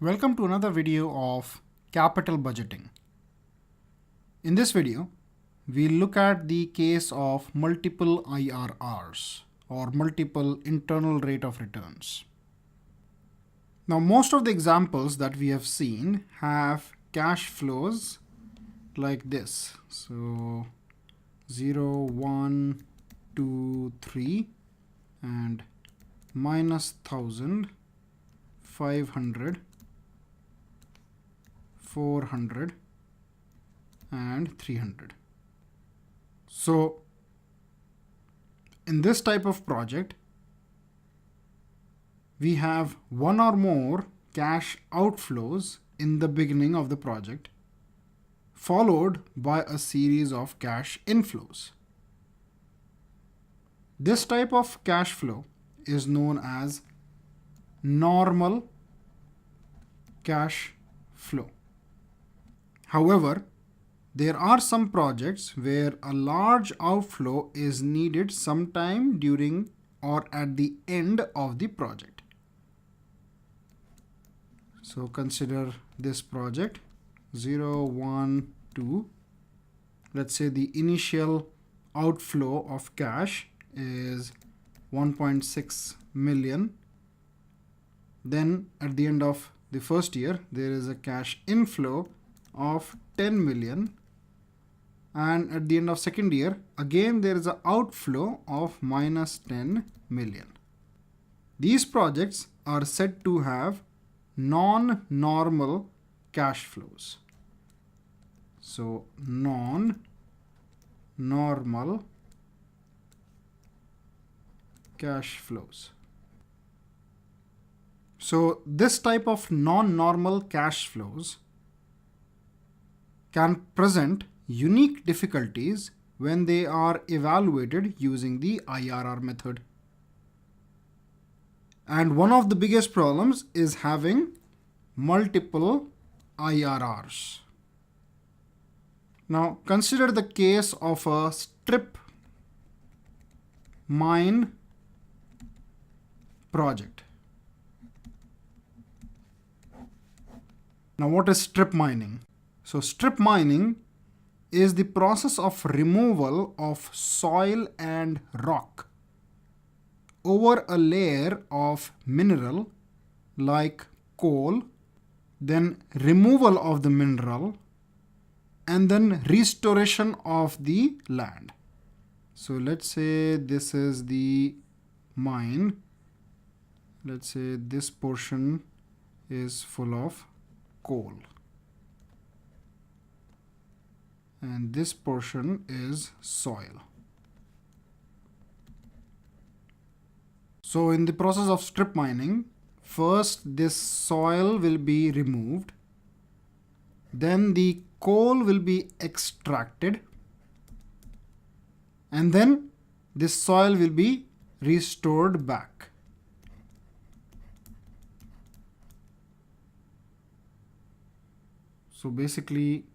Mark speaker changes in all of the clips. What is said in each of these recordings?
Speaker 1: Welcome to another video of capital budgeting. In this video, we'll look at the case of multiple IRRs or multiple internal rate of returns. Now, most of the examples that we have seen have cash flows like this. So 0, 1, 2, 3 and minus 1,000, 500, 400 and 300. So in this type of project, we have one or more cash outflows in the beginning of the project, followed by a series of cash inflows. This type of cash flow is known as normal cash flow. However, there are some projects where a large outflow is needed sometime during or at the end of the project. So consider this project 0, 1, 2. Let's say the initial outflow of cash is 1.6 million. Then at the end of the first year, there is a cash inflow of 10 million. And at the end of second year, again there is an outflow of minus 10 million. These projects are said to have non-normal cash flows. So non-normal cash flows. So this type of non-normal cash flows can present unique difficulties when they are evaluated using the IRR method. And one of the biggest problems is having multiple IRRs. Now consider the case of a strip mine project. Now what is strip mining? So strip mining is the process of removal of soil and rock over a layer of mineral like coal, then removal of the mineral, and then restoration of the land. So let's say this is the mine. Let's say this portion is full of coal. And this portion is soil. So in the process of strip mining, first this soil will be removed, then the coal will be extracted, and then this soil will be restored back. So basically,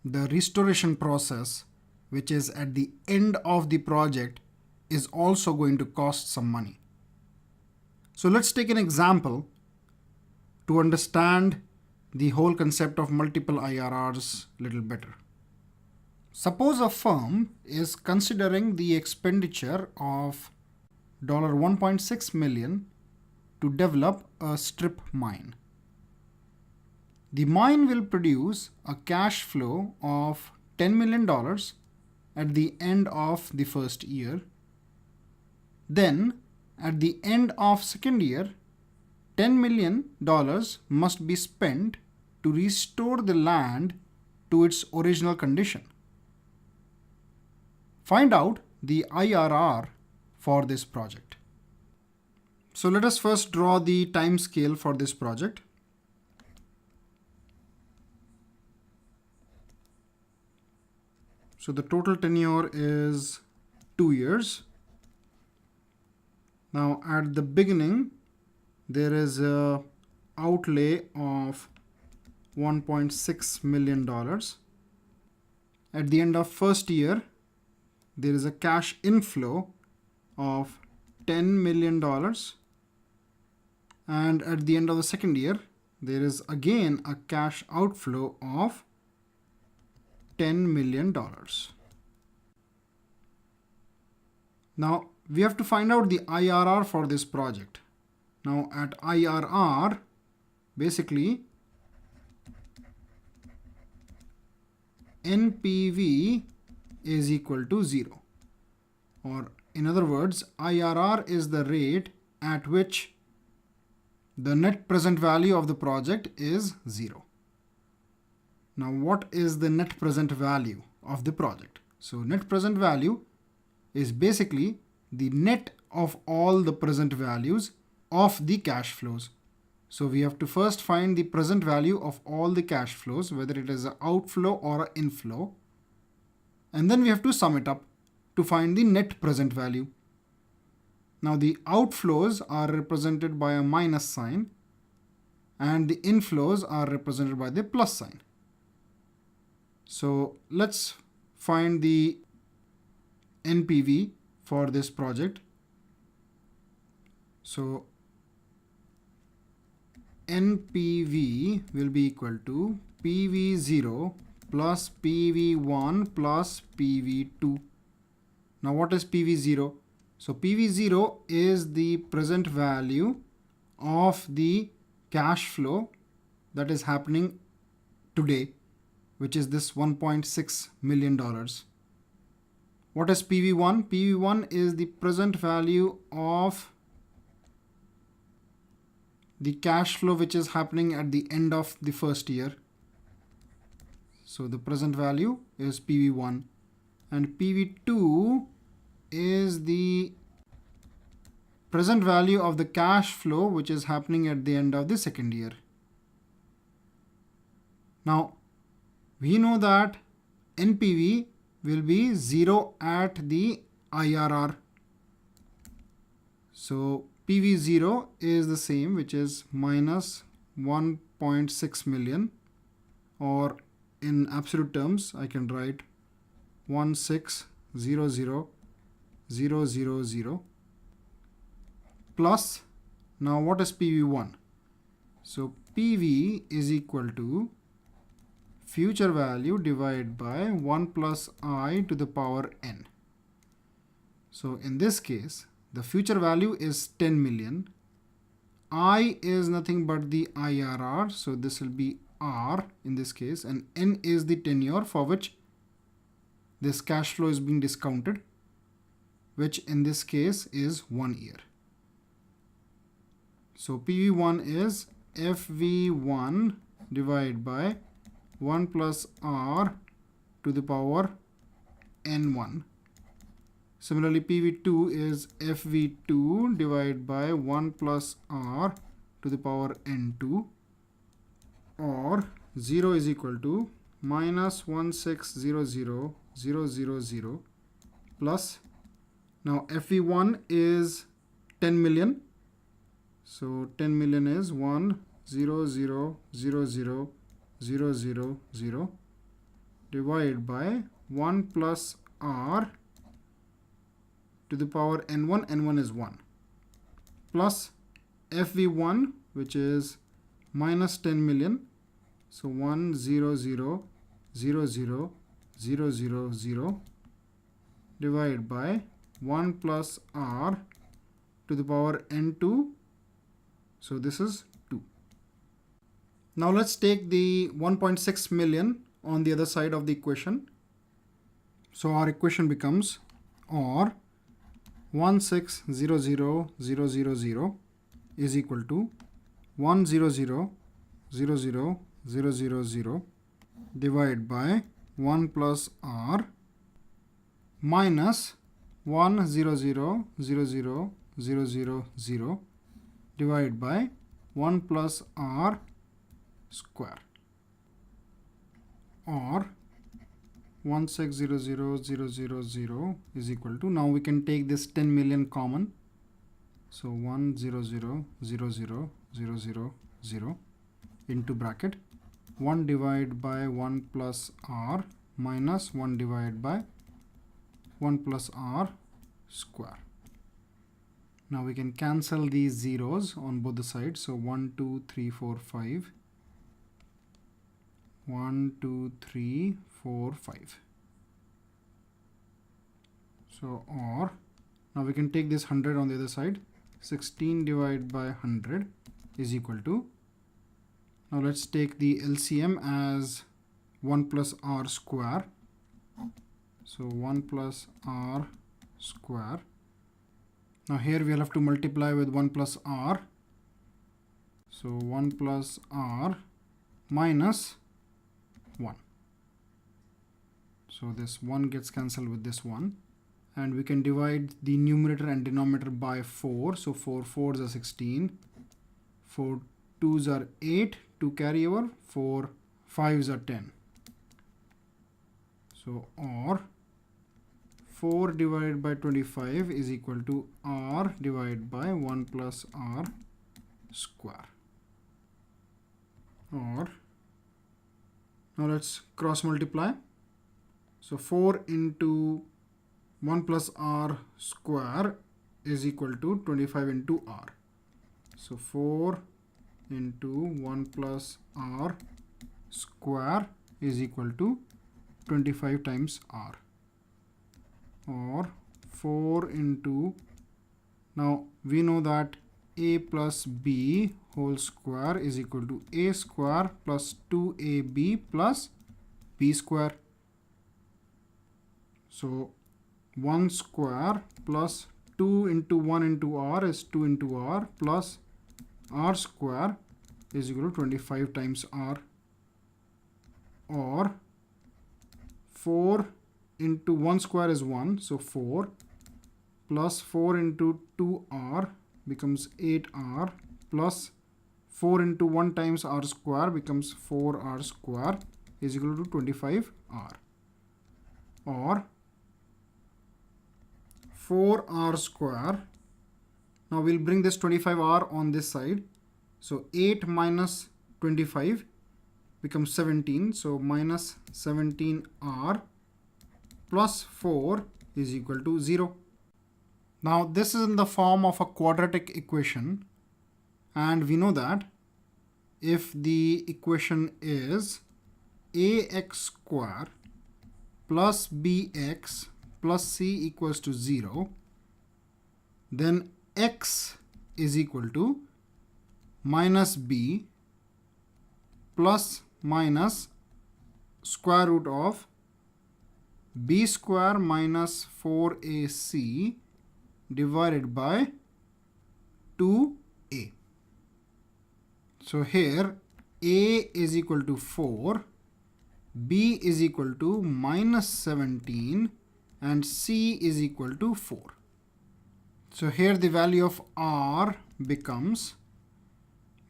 Speaker 1: the restoration process, which is at the end of the project, is also going to cost some money. So let's take an example to understand the whole concept of multiple IRRs a little better. Suppose a firm is considering the expenditure of $1.6 million to develop a strip mine. The mine will produce a cash flow of $10 million at the end of the first year. Then, at the end of second year, $10 million must be spent to restore the land to its original condition. Find out the IRR for this project. So let us first draw the time scale for this project. So the total tenure is 2 years. Now at the beginning, there is a outlay of $1.6 million. At the end of first year, there is a cash inflow of $10 million. And at the end of the second year, there is again a cash outflow of $10 million. Now we have to find out the IRR for this project. Now at IRR, basically NPV is equal to 0. Or in other words, IRR is the rate at which the net present value of the project is 0. Now what is the net present value of the project? So net present value is basically the net of all the present values of the cash flows. So we have to first find the present value of all the cash flows, whether it is an outflow or an inflow. And then we have to sum it up to find the net present value. Now the outflows are represented by a minus sign and the inflows are represented by the plus sign. So let's find the NPV for this project. So NPV will be equal to PV0 plus PV1 plus PV2. Now what is PV0? So PV0 is the present value of the cash flow that is happening today, which is this $1.6 million. What is PV1? PV1 is the present value of the cash flow which is happening at the end of the first year. So the present value is PV1, and PV2 is the present value of the cash flow which is happening at the end of the second year. Now we know that NPV will be 0 at the IRR. So PV0 is the same, which is minus 1.6 million, or in absolute terms I can write 1,600,000 plus, now what is PV1? So PV is equal to future value divided by 1 plus I to the power n. So in this case, the future value is 10 million. I is nothing but the IRR, so this will be R in this case, and n is the tenure for which this cash flow is being discounted, which in this case is 1 year. So PV1 is FV1 divided by 1 plus R to the power N1. Similarly, PV2 is FV2 divided by 1 plus R to the power N2, or 0 is equal to minus 1,600,000 plus, now FV1 is 10 million. So 10 million is 1,000,000 divided by 1 plus R to the power N1, N1 is 1, plus FV1, which is minus 10 million, so 1,000,000 divided by 1 plus R to the power N2, so this is 2. Now let's take the 1.6 million on the other side of the equation. So our equation becomes, or 1,600,000 is equal to 1,000,000 divided by 1 plus R minus 1,000,000 divided by 1 plus R square, or 1,600,000 is equal to, now we can take this 10 million common, so 1,000,000 into bracket 1 divided by 1 plus R minus 1 divided by 1 plus R square. Now we can cancel these zeros on both the sides. So 1, 2, 3, 4, 5. 1, 2, 3, 4, 5. So or now we can take this 100 on the other side. 16 divided by 100 is equal to, now let's take the LCM as 1 plus r square. So 1 plus r square. Now here we'll have to multiply with 1 plus r. So 1 plus r minus 1. So this 1 gets cancelled with this 1. And we can divide the numerator and denominator by 4. So 4 4s are 16. 4 2s are 8. 2 carry over. 4 5s are 10. So or 4 divided by 25 is equal to r divided by 1 plus r square. Or now let's cross multiply. So 4 into 1 plus r square is equal to 25 into r. So 4 into 1 plus r square is equal to 25 times r. Or 4 into, now we know that a plus b whole square is equal to a square plus 2ab plus b square. So 1 square plus 2 into 1 into r is 2 into r plus r square is equal to 25 times r. Or 4 into 1 square is 1, so 4 plus 4 into 2r becomes 8r plus 4 into 1 times r square becomes 4r square is equal to 25r. Or 4r square, now we'll bring this 25r on this side. So 8 minus 25 becomes 17. So minus 17r plus 4 is equal to 0. Now this is in the form of a quadratic equation, and we know that if the equation is ax square plus bx plus c equals to 0, then x is equal to minus b plus minus square root of b square minus 4ac divided by 2a. So here a is equal to 4, b is equal to minus 17 and c is equal to 4. So here the value of r becomes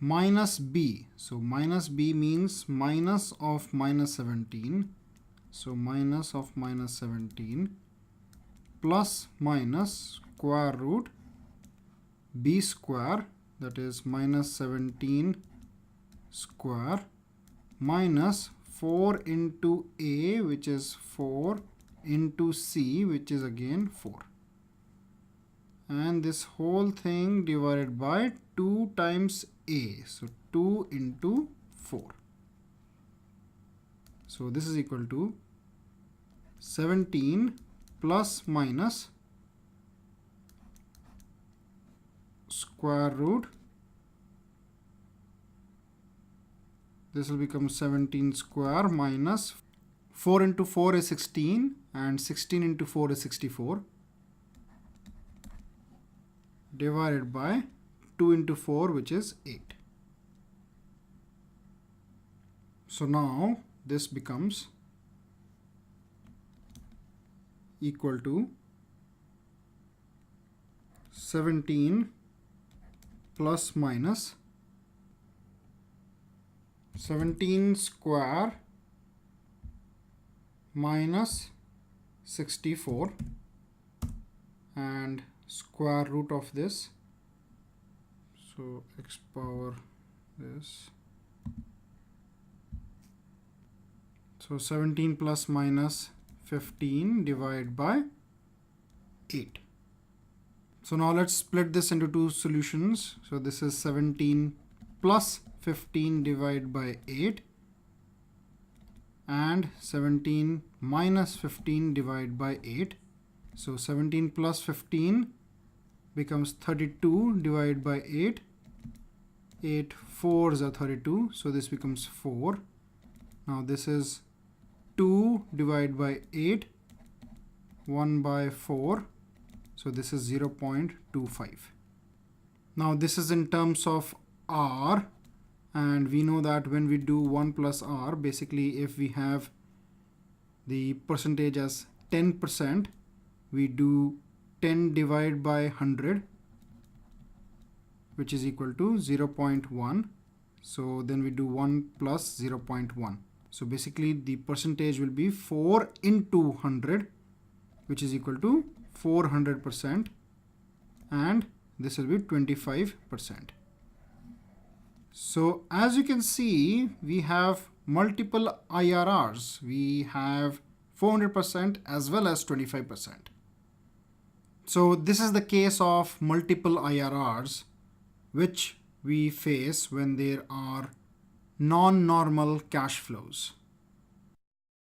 Speaker 1: minus b. So minus b means minus of minus 17. So minus of minus 17 plus minus square root b square, that is minus 17 square, minus 4 into a, which is 4, into c, which is again 4. And this whole thing divided by 2 times a. So 2 into 4. So this is equal to 17 plus minus square root. This will become 17 square minus 4 into 4 is 16 and 16 into 4 is 64 divided by 2 into 4, which is 8. So now this becomes equal to 17 plus minus 17 square minus 64 and square root of this. So x power this. So 17 plus minus 15 divided by 8. So now let's split this into two solutions. So this is 17 plus 15 divided by 8 and 17 minus 15 divided by 8. So 17 plus 15 becomes 32 divided by 8. 8 4s are 32, so this becomes 4. Now this is 2 divided by 8, 1 by 4, so this is 0.25. Now this is in terms of R, and we know that when we do 1 plus R, basically if we have the percentage as 10%, we do 10 divided by 100, which is equal to 0.1. So then we do 1 plus 0.1. So basically the percentage will be 4 into 100, which is equal to 400%, and this will be 25%. So as you can see, we have multiple IRRs. We have 400% as well as 25%. So this is the case of multiple IRRs, which we face when there are non-normal cash flows.